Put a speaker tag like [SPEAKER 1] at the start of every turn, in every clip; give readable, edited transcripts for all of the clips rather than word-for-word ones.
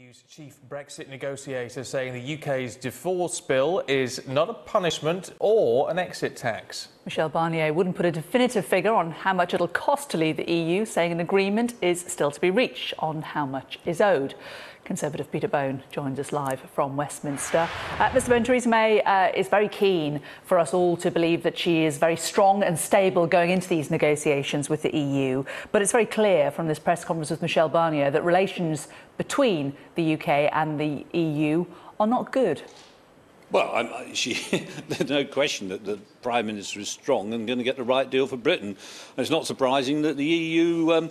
[SPEAKER 1] EU's chief Brexit negotiator saying the UK's divorce bill is not a punishment or an exit tax.
[SPEAKER 2] Michel Barnier wouldn't put a definitive figure on how much it'll cost to leave the EU, saying an agreement is still to be reached on how much is owed. Conservative Peter Bone joins us live from Westminster. Mr Bone, Theresa May is very keen for us all to believe that she is very strong and stable going into these negotiations with the EU. But it's very clear from this press conference with Michel Barnier that relations between the UK and the EU are not good.
[SPEAKER 3] Well, there's no question that the Prime Minister is strong and going to get the right deal for Britain. And it's not surprising that the EU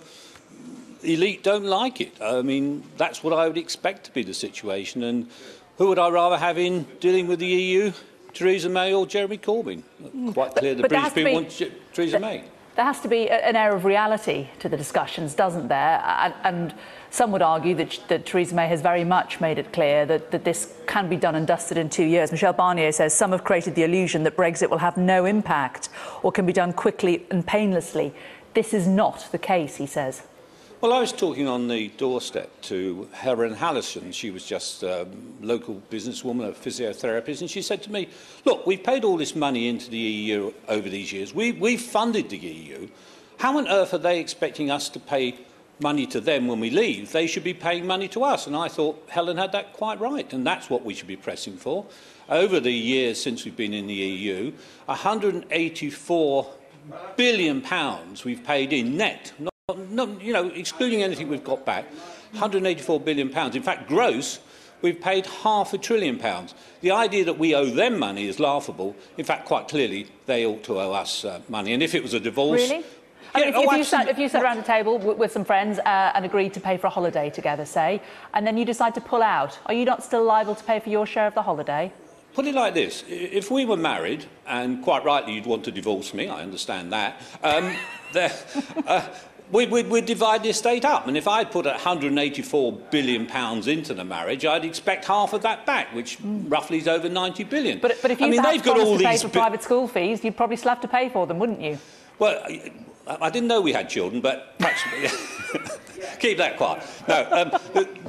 [SPEAKER 3] elite don't like it. I mean, that's what I would expect to be the situation. And who would I rather have in dealing with the EU, Theresa May or Jeremy Corbyn? Quite clear the British people want Theresa May.
[SPEAKER 2] There has to be an air of reality to the discussions, doesn't there? And some would argue that Theresa May has very much made it clear that this can be done and dusted in 2 years. Michel Barnier says some have created the illusion that Brexit will have no impact or can be done quickly and painlessly. This is not the case, he says.
[SPEAKER 3] Well, I was talking on the doorstep to Helen Hallison. She was just a local businesswoman, a physiotherapist, and she said to me, look, we've paid all this money into the EU over these years. We've funded the EU. How on earth are they expecting us to pay money to them when we leave? They should be paying money to us. And I thought Helen had that quite right, and that's what we should be pressing for. Over the years since we've been in the EU, £184 billion we've paid in net. Not, you know, excluding anything we've got back, £184 billion. In fact, gross, we've paid £500 billion. The idea that we owe them money is laughable. In fact, quite clearly, they ought to owe us money. And if it was a divorce...
[SPEAKER 2] Really?
[SPEAKER 3] Yeah,
[SPEAKER 2] I mean, if you sat around a table with some friends and agreed to pay for a holiday together, say, and then you decide to pull out, are you not still liable to pay for your share of the holiday?
[SPEAKER 3] Put it like this. If we were married, and quite rightly you'd want to divorce me, I understand that, We'd divide the estate up, and if I'd put £184 billion into the marriage, I'd expect half of that back, which roughly is over £90 billion.
[SPEAKER 2] But if you perhaps promised to pay for private school fees, you'd probably still have to pay for them, wouldn't you?
[SPEAKER 3] Well, I didn't know we had children, but perhaps... Keep that quiet. No,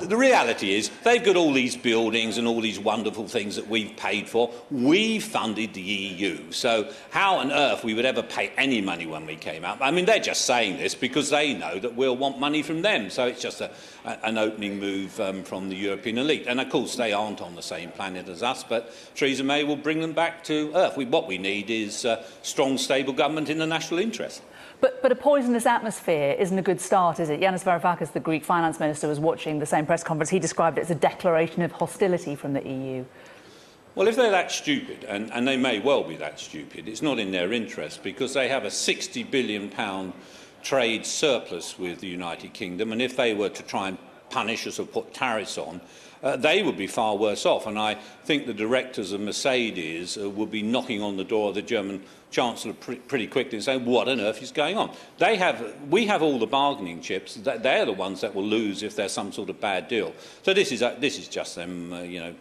[SPEAKER 3] the reality is they've got all these buildings and all these wonderful things that we've paid for. We funded the EU, so how on earth we would ever pay any money when we came out? I mean, they're just saying this because they know that we'll want money from them, so it's just an opening move from the European elite. And of course, they aren't on the same planet as us, but Theresa May will bring them back to earth. What we need is strong, stable government in the national interest.
[SPEAKER 2] But a poisonous atmosphere isn't a good start, is it? Yanis Varoufakis, the Greek finance minister, was watching the same press conference. He described it as a declaration of hostility from the EU.
[SPEAKER 3] Well, if they're that stupid, and they may well be that stupid, it's not in their interest because they have a £60 billion trade surplus with the United Kingdom, and if they were to try and punish us or put tariffs on, they would be far worse off. And I think the directors of Mercedes would be knocking on the door of the German Chancellor pretty quickly and saying, what on earth is going on? We have all the bargaining chips. They're the ones that will lose if there's some sort of bad deal. So this is just them,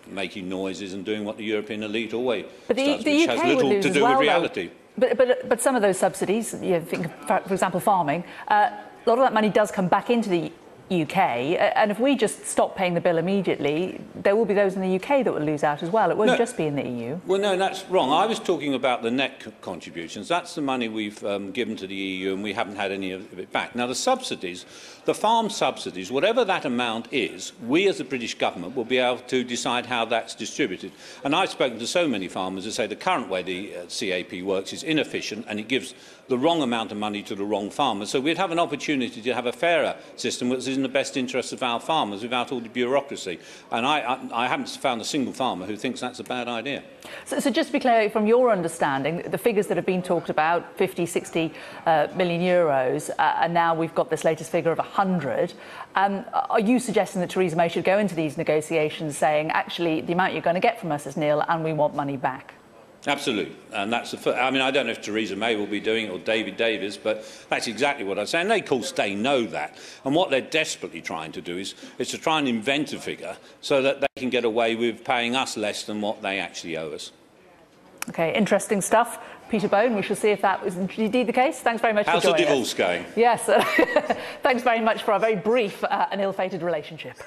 [SPEAKER 3] making noises and doing what the European elite always does, which has little to do with reality.
[SPEAKER 2] But some of those subsidies, think, for example, farming, a lot of that money does come back into the UK, and if we just stop paying the bill immediately, there will be those in the UK that will lose out as well. It won't just be in the EU.
[SPEAKER 3] Well, no, that's wrong. I was talking about the net contributions. That's the money we've given to the EU, and we haven't had any of it back. Now, the subsidies, the farm subsidies, whatever that amount is, we as the British government will be able to decide how that's distributed. And I've spoken to so many farmers who say the current way the CAP works is inefficient, and it gives the wrong amount of money to the wrong farmers. So we'd have an opportunity to have a fairer system which is in the best interest of our farmers without all the bureaucracy. And I haven't found a single farmer who thinks that's a bad idea.
[SPEAKER 2] So just to be clear, from your understanding, the figures that have been talked about, 50, 60 million euros, and now we've got this latest figure of 100, are you suggesting that Theresa May should go into these negotiations saying, actually, the amount you're going to get from us is nil and we want money back?
[SPEAKER 3] Absolutely, and that's the first. I mean, I don't know if Theresa May will be doing it or David Davis, but that's exactly what I'm saying. Of course, they know that, and what they're desperately trying to do is to try and invent a figure so that they can get away with paying us less than what they actually owe us.
[SPEAKER 2] OK, interesting stuff. Peter Bone, we shall see if that was indeed the case. Thanks very much for joining us.
[SPEAKER 3] How's the divorce going?
[SPEAKER 2] Yes, thanks very much for our very brief and ill-fated relationship.